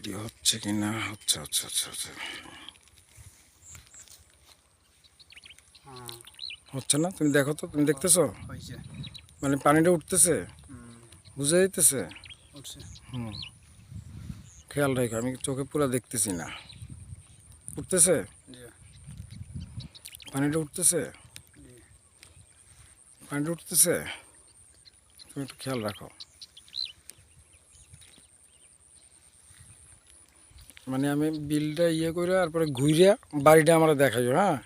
Video হচ্ছে কি না হচ্ছে আচ্ছা আচ্ছা আচ্ছা হচ্ছে না তুমি দেখো তো তুমি দেখতেছো মানে পানিটা উঠতেছে বুঝে যাইতেছে হুম খেয়াল রাখো আমি চোখে পুরো দেখতেছি না উঠতেছে পানিটা উঠতেছে পানিটা উঠতেছে তুমি একটু খেয়াল রাখো মানে আমি বিলটা ইয়ে করে তারপরে ঘুরে বাড়িটা আমরা দেখাইও হ্যাঁ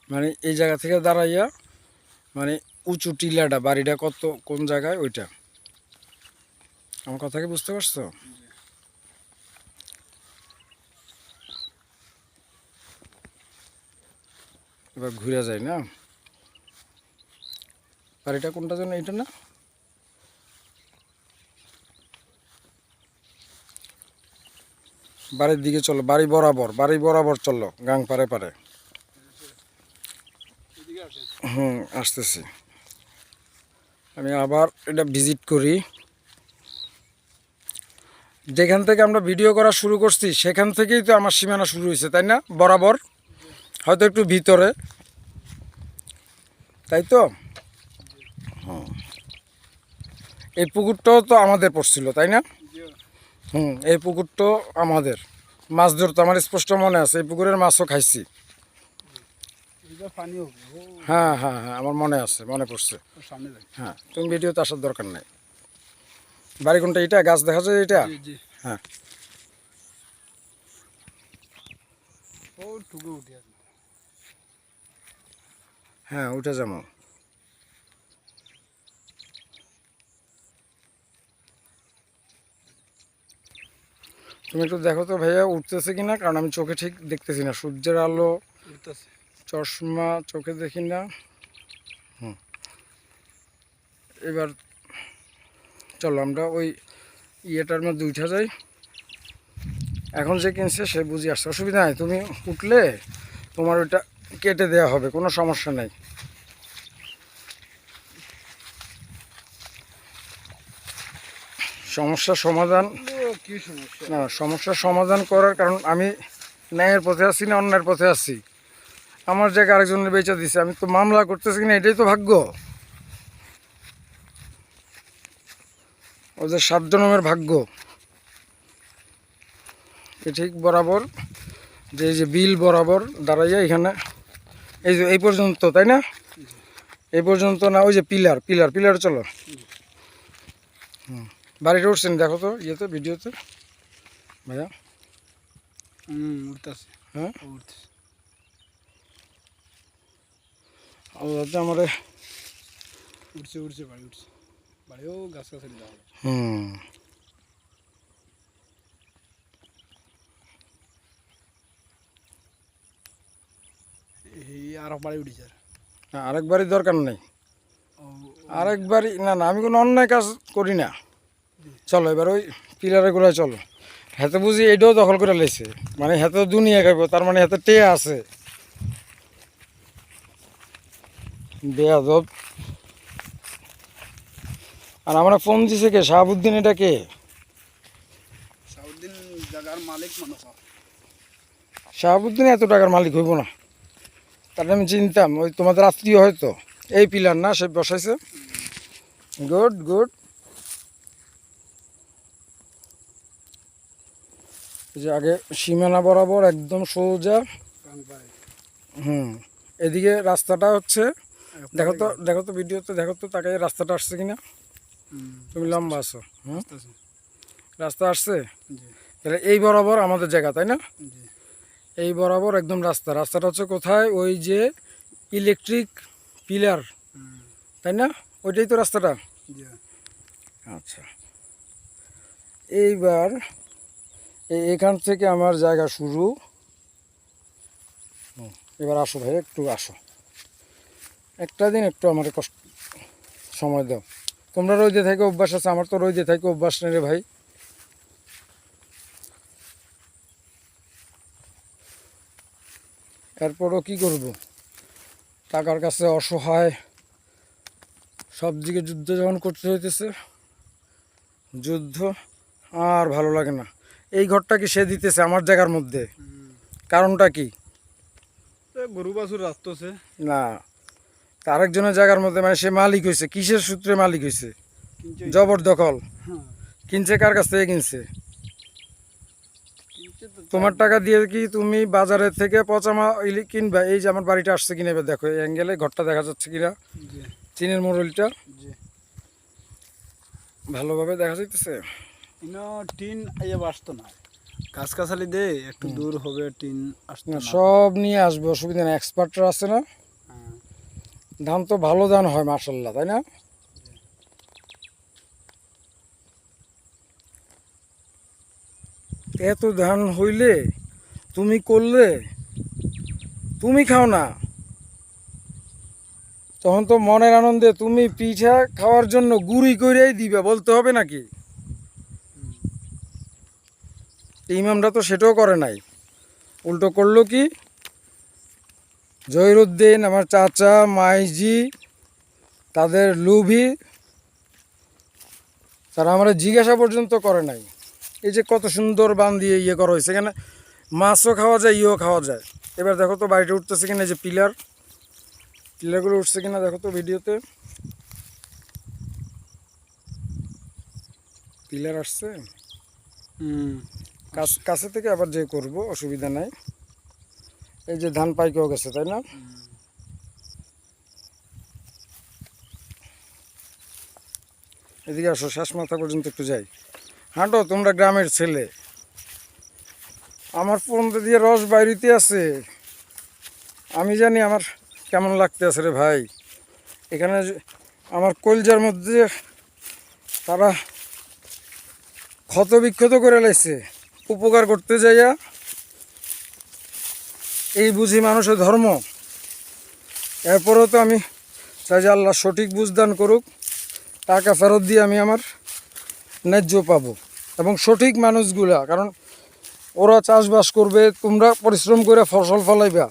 মানে এই জায়গা থেকে দাঁড়াইয়া মানে উঁচু টিলাটা বাড়িটা কত কোন জায়গায় ওইটা আমার কথা কি বুঝতে পারছো এবার ঘুরে যায় না বাড়িটা কোনটা যেন এটা না বাড়ির দিকে চলো বাড়ি বরাবর চলো গাং পারে পারে আসতেছি আমি আবার এটা ভিজিট করি যেখান থেকে আমরা ভিডিও করা শুরু করছি সেখান থেকেই তো আমার সীমানা শুরু হয়েছে তাই না বরাবর হয়তো একটু ভিতরে তাই তো এই পুকুরটাও তো আমাদের পড়ছিল তাই না এই পুকুরটাও আমাদের মাছ ধরতো আমার স্পষ্ট মনে আছে এই পুকুরের মাছও খাইছি হ্যাঁ হ্যাঁ হ্যাঁ আমার মনে আছে মনে পড়ছে হ্যাঁ তুমি ভিডিওতে আসার দরকার নাই বাড়ি কোনটা এটা গাছ দেখা যায় এটা হ্যাঁ হ্যাঁ উঠে যাবো তুমি একটু দেখো তো ভাইয়া উঠতেছে কিনা কারণ আমি চোখে ঠিক দেখতেছি না সূর্যের আলো চশমা চোখে দেখি না এবার চলো আমরা ওই ইয়েটার মধ্যে উঠে যাই এখন যে কিনছে সে বুঝে আসছে অসুবিধা নাই তুমি উঠলে তোমার ওইটা কেটে দেওয়া হবে কোনো সমস্যা নাই সমস্যার সমাধান না সমস্যার সমাধান করার কারণ আমি ন্যায়ের পথে আছি না অন্যায়ের পথে আছি আমার জায়গায় আরেকজনের বেচা দিছে আমি তো মামলা করতেছি কিনা এটাই তো ভাগ্য ওদের 7 জনমের ভাগ্য ঠিক বরাবর যে এই যে বিল বরাবর দাঁড়াইয়া এখানে এই যে এই পর্যন্ত তাই না এই পর্যন্ত না ওই যে পিলার চলো বাড়িটা উঠছেন দেখো তো ইয়েতে ভিডিওতে ভাইয়া উঠতেছে হ্যাঁ উঠতেছে আল্লাহ আমার উঠছে বাড়িও গাছ গাছালি দেওয়া এই আর বাড়ি উঠেছে আরেকবারই দরকার নেই আরেকবারই না না আমি কোনো অন্যায় কাজ করি না চলো এবার ওই পিলারে গোড়ায় চলো হাতে বুঝি এইটাও দখল করে লেছে মানে হাতে দুনিয়া খাইব তার মানে হাতে টে আছে বেয়াদব আর আমরা ফোন দিছে কে শাহাবুদ্দিন এটা কে শাহাবুদ্দিন জায়গার মালিক মনে হয় শাহাবুদ্দিন এত টাকার মালিক হইব না তাহলে আমি চিনতাম ওই তোমাদের আত্মীয় হয়তো এই পিলার না সে বসাইছে গুড যে আগে সীমানা বরাবর একদম সোজা এদিকে রাস্তাটা হচ্ছে দেখো তো ভিডিওতে দেখো তো তাকে রাস্তাটা আসছে কিনা তুমি লম্বা আছো রাস্তা আসছে তাহলে এই বরাবর আমাদের জায়গা তাই না এই বরাবর একদম রাস্তাটা হচ্ছে কোথায় ওই যে ইলেকট্রিক পিলার তাই না ওইটাই তো রাস্তাটা আচ্ছা এইবার এখান থেকে আমার জায়গা শুরু এবার আসো ভাই একটু আসো একটা দিন একটু আমার কষ্ট সময় দাও তোমরা রোদে থেকে অভ্যাস আছে আমার তো রোদে থেকে অভ্যাস নেই রে ভাই এরপরও কি করব টাকার কাছে অসহায় সব দিকে যুদ্ধ যখন করতে হইতেছে যুদ্ধ আর ভালো লাগে না এই ঘরটা কি সে দিতেছে আমার জায়গার মধ্যে? কারণটা কি? গরু বাছুর রাখতেছে। না, তার একজনের জায়গার মধ্যে মানে সে মালিক হয়েছে, কিসের সূত্রে মালিক হয়েছে? জবরদখল। হ্যাঁ, কিনছে কার কাছ থেকে কিনছে? কিনছে তো তোমার টাকা দিয়ে কি তুমি বাজারের থেকে পচামা ইলি কিনবা? এই যে আমার বাড়িটা আসছে কিনা, এবার দেখো এই অ্যাঙ্গেলে ঘরটা দেখা যাচ্ছে কিনা, জি চীনের মোড়লটা জি। ভালোভাবে দেখা যাইতেছে। ইনো টিন আইয়া আসতো না, গাছগাছালি দে একটু দূর হবে, টিন আসতো না, না। সব নিয়ে আসবে, অসুবিধা নেই, এক্সপার্টরা আছে না। হ্যাঁ, ধান তো ভালো ধান হয় মাশাল্লাহ, তাই না? এত ধান হইলে তুমি করলে, তুমি খাও না, তখন তো মনের আনন্দে তুমি পিঠা খাওয়ার জন্য গুড়ি করেই দিবে, বলতে হবে নাকি? ইমামরা তো সেটাও করে নাই, উল্টো করলো কি, জহিরুদ্দিন আমার চাচা মাইজি তাদের লুভি, তারা আমরা জিজ্ঞাসা পর্যন্ত করে নাই। এই যে কত সুন্দর বান দিয়ে ইয়ে করা হয়েছে, এখানে মাছও খাওয়া যায়, ইয়েও খাওয়া যায়। এবার দেখো তো বাড়িটা উঠতেছে কিনা, এই যে পিলারগুলো উঠছে কিনা দেখো তো ভিডিওতে। পিলার আসছে কাছে থেকে, আবার যে করব অসুবিধা নাই। এই যে ধান পাইকেও গেছে, তাই না? এদিকে আসো, শ্বাস মাথা পর্যন্ত একটু যাই, হাঁটো, তোমরা গ্রামের ছেলে। আমার পন্থ দিয়ে রস বাইরিতে আছে, আমি জানি আমার কেমন লাগতে আছে রে ভাই। এখানে আমার কলজার মধ্যে তারা ক্ষত বিক্ষত করে লাইছে উপকার করতে যাইয়া। এই বুঝি মানুষের ধর্ম। এরপরেও তো আমি চাই যে আল্লাহ সঠিক বুঝদান করুক, টাকা ফেরত দিয়ে আমি আমার ন্যায্য পাবো, এবং সঠিক মানুষগুলা, কারণ ওরা চাষবাস করবে, তোমরা পরিশ্রম করে ফসল ফলাইবা,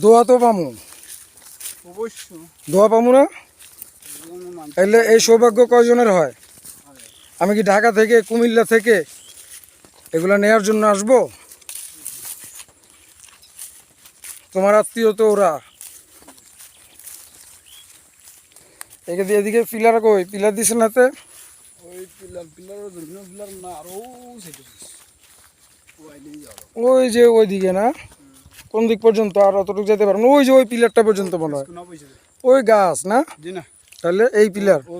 দোয়া তো পামু, অবশ্য দোয়া পামু না? তাইলে এই সৌভাগ্য কয়জনের হয়? আমি কি ঢাকা থেকে, কুমিল্লা থেকে এগুলা নেয়ার জন্য আসবো? তোমার আত্মীয় তো ওরা। এদিকে পিলার কই? পিলার দিছে নাতে? ওই পিলার না, আরো সেটা ওই যে ওইদিকে না, কোন দিক পর্যন্ত? আর অতটুকু যেতে পারবো না, ওই যে ওই পিলারটা পর্যন্ত মনে হয়। ওই গাছ না? জি না, তাহলে এই পিলার। ও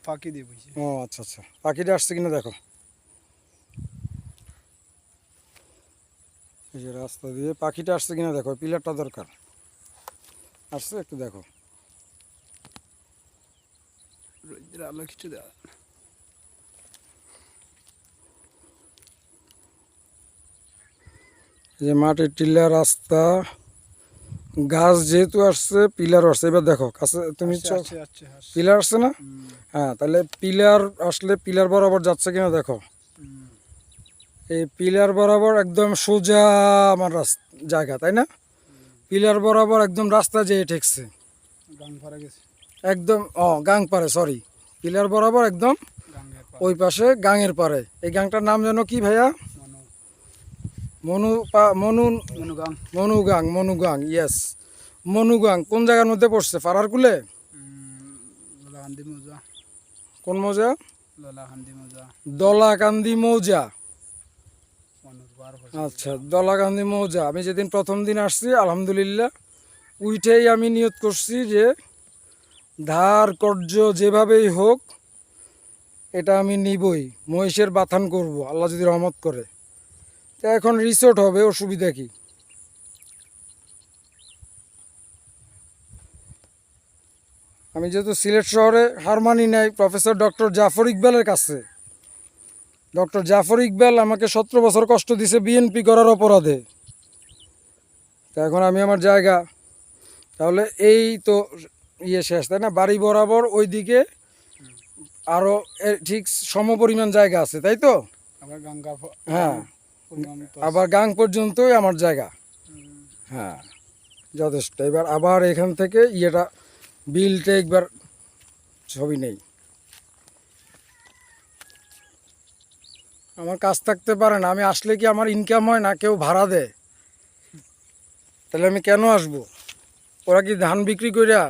ফাঁকি দিয়ে বইছে। ও আচ্ছা আচ্ছা, পাখিটা আসছে কিনা দেখো। এই যে রাস্তা দিয়ে পাখিটা আসছে কিনা দেখো, পিলারটা দরকার। আসছে, একটু দেখো। রোদের আলো কিছু দেওয়া এই যে মাটির টিলা, রাস্তা, গাছ যেহেতু আসছে, পিলারও আসছে। এবার দেখো কাছে তুমি, পিলার আসছে না? হ্যাঁ, তাহলে পিলার আসলে পিলার বরাবর যাচ্ছে কিনা দেখো। এই পিলার বরাবর একদম সোজা আমার জায়গা, তাই না? পিলার বরাবর একদম রাস্তা যেয়ে ঠেকছে একদম, গাং পারে, সরি, পিলার বরাবর একদম ওই পাশে গাঙের পারে। এই গাংটার নাম যেন কি ভাইয়া? মনুগাং, ইয়েস, মনুগাং। কোন জায়গার মধ্যে পড়ছে? পাড়ারকুলে? কোন মৌজা? দলাকান্দি মৌজা। আচ্ছা, দলাকান্দি মৌজা। আমি যেদিন প্রথম দিন আসছি, আলহামদুলিল্লাহ উইটাই আমি নিয়ত করছি যে ধার কর্য যেভাবেই হোক এটা আমি নিবই, মহিষের বাথান করব, আল্লাহ যদি রহমত করে। তা এখন রিসোর্ট হবে, অসুবিধা কি? আমি যেহেতু সিলেট শহরে হার মানি নাই প্রফেসর ডক্টর জাফর ইকবালের কাছে। ডক্টর জাফর ইকবাল আমাকে 17 বছর কষ্ট দিছে বিএনপি করার অপরাধে। তা এখন আমি আমার জায়গা, তাহলে এই তো ইয়ে শেষ, তাই না? বাড়ি বরাবর ওই দিকে আরও ঠিক সমপরিমাণ জায়গা আছে, তাই তো? হ্যাঁ, আবার গাং পর্যন্তই আমার জায়গা। হ্যাঁ, যথেষ্ট। এবার আবার এখান থেকে ইয়েটা বিলটা একবার ছবি নেই। আমার কাজ থাকতে পারে না, আমি আসলে কি আমার ইনকাম হয় না, কেউ ভাড়া দেয়, তাহলে আমি কেন আসবো? ওরা কি ধান বিক্রি করিয়া,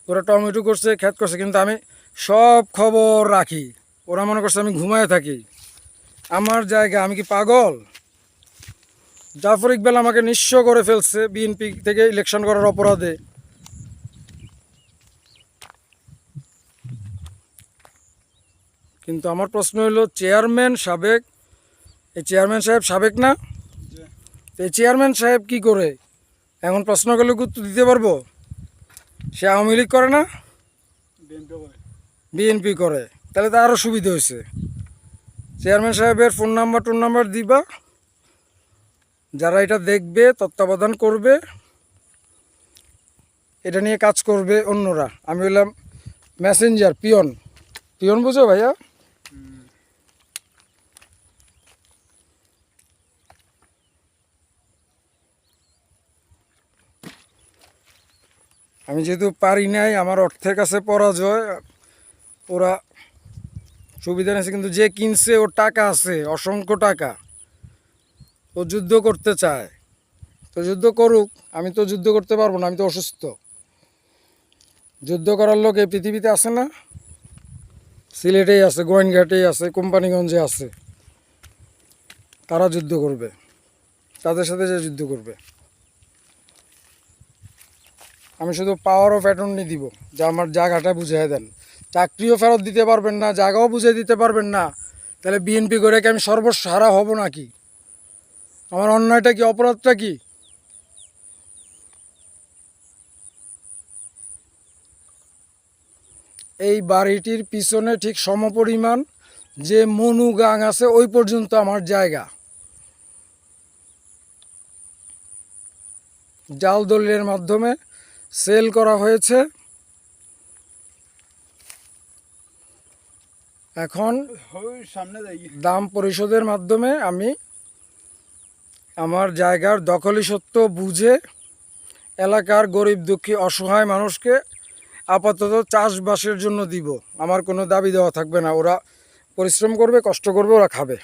ওরা টমেটো করছে, ক্ষেত করছে, কিন্তু আমি সব খবর রাখি। ওরা মনে করছে আমি ঘুমায় থাকি, আমার জায়গা, আমি কি পাগল? জাফর ইকবাল আমাকে নিঃস্ব করে ফেলছে বিএনপি থেকে ইলেকশন করার অপরাধে। কিন্তু আমার প্রশ্ন হলো, চেয়ারম্যান সাবেক, এই চেয়ারম্যান সাহেব সাবেক না? জি। তো এই চেয়ারম্যান সাহেব কি করে? এখন প্রশ্ন করলে কি উত্তর দিতে পারবো? সে আওয়ামী লীগ করে না, বিএনপি করে। বিএনপি করে, তাহলে তো আরও সুবিধা হয়েছে। চেয়ারম্যান সাহেবের ফোন নাম্বার দিবা, যারা এটা দেখবে, তত্ত্বাবধান করবে, এটা নিয়ে কাজ করবে অন্যরা। আমি বললাম মেসেঞ্জার, পিয়ন, পিয়ন বুঝো ভাইয়া? আমি যেহেতু পারি নাই, আমার অর্থের কাছে পরাজয়, ওরা সুবিধা নিয়েছে, কিন্তু যে কিনছে ওর টাকা আছে, অসংখ্য টাকা, ও যুদ্ধ করতে চায়, তো যুদ্ধ করুক, আমি তো যুদ্ধ করতে পারবো না, আমি তো অসুস্থ। যুদ্ধ করার লোক এই পৃথিবীতে আছে না? সিলেটেই আছে, গোয়েনঘাটেই আছে, কোম্পানিগঞ্জে আছে, তারা যুদ্ধ করবে, তাদের সাথে যে যুদ্ধ করবে। আমি শুধু পাওয়ার অফ অ্যাটর্নি দিব, যে আমার জায়গাটা বুঝিয়ে দেন। চাকরিও ফেরত দিতে পারবেন না, জায়গাও বুঝিয়ে দিতে পারবেন না, তাহলে বিএনপি করে কি আমি সর্বস্ব হারা হব নাকি? আমার অন্যায়টা কি, অপরাধটা কি? এই বাড়িটির পিছনে ঠিক সমপরিমাণ যে মনু গাং আছে, ওই পর্যন্ত আমার জায়গা। জাল দলিলের মাধ্যমে সেল করা হয়েছে। এখন ওই সামনে যাই। দাম পরিশোধের মাধ্যমে আমি আমার জায়গার দখলি সত্ত্ব বুঝে এলাকার গরিব দুঃখী অসহায় মানুষকে আপাতত চাষবাসের জন্য দিব। আমার কোনো দাবি দেওয়া থাকবে না, ওরা পরিশ্রম করবে, কষ্ট করবে, ওরা খাবে।